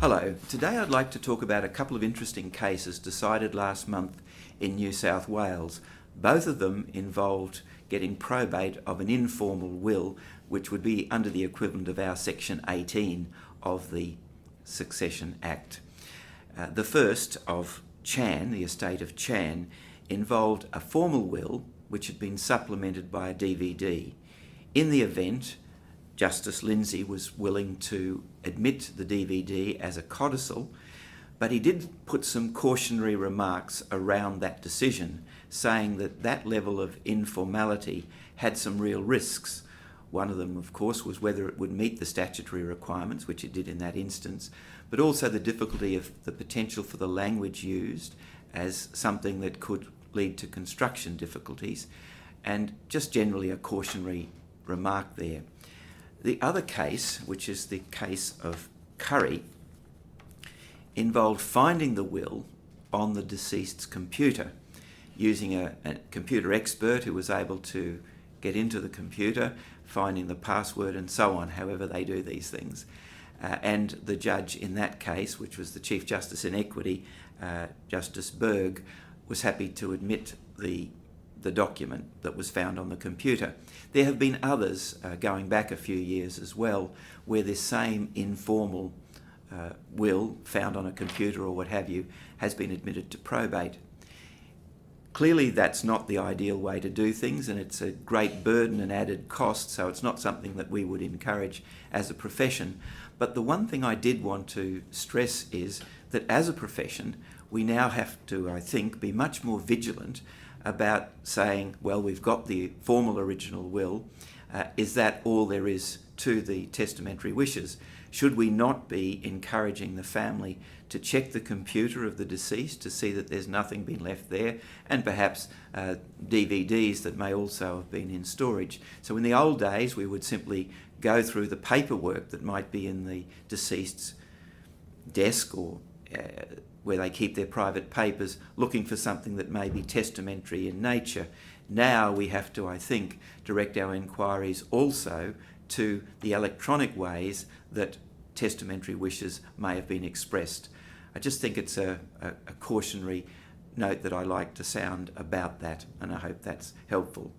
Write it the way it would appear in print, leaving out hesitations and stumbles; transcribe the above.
Hello, today I'd like to talk about a couple of interesting cases decided last month in New South Wales. Both of them involved getting probate of an informal will, which would be under the equivalent of our Section 18 of the Succession Act. The first of Chan, the estate of Chan, involved a formal will which had been supplemented by a DVD. In the event, Justice Lindsay was willing to admit the DVD as a codicil, but he did put some cautionary remarks around that decision, saying that that level of informality had some real risks. One of them, of course, was whether it would meet the statutory requirements, which it did in that instance, but also the difficulty of the potential for the language used as something that could lead to construction difficulties, and just generally a cautionary remark there. The other case, which is the case of Curry, involved finding the will on the deceased's computer using a computer expert who was able to get into the computer, finding the password and so on, however they do these things. And the judge in that case, which was the Chief Justice in Equity, Justice Berg, was happy to admit the document that was found on the computer. There have been others going back a few years as well, where this same informal will found on a computer or what have you has been admitted to probate. Clearly that's not the ideal way to do things, and it's a great burden and added cost, so it's not something that we would encourage as a profession. But the one thing I did want to stress is that as a profession, we now have to, I think, be much more vigilant about saying, well, we've got the formal original will. Is that all there is to the testamentary wishes? Should we not be encouraging the family to check the computer of the deceased to see that there's nothing been left there, and perhaps DVDs that may also have been in storage? So in the old days, we would simply go through the paperwork that might be in the deceased's desk or where they keep their private papers, looking for something that may be testamentary in nature. Now we have to, I think, direct our inquiries also to the electronic ways that testamentary wishes may have been expressed. I just think it's a cautionary note that I like to sound about that, and I hope that's helpful.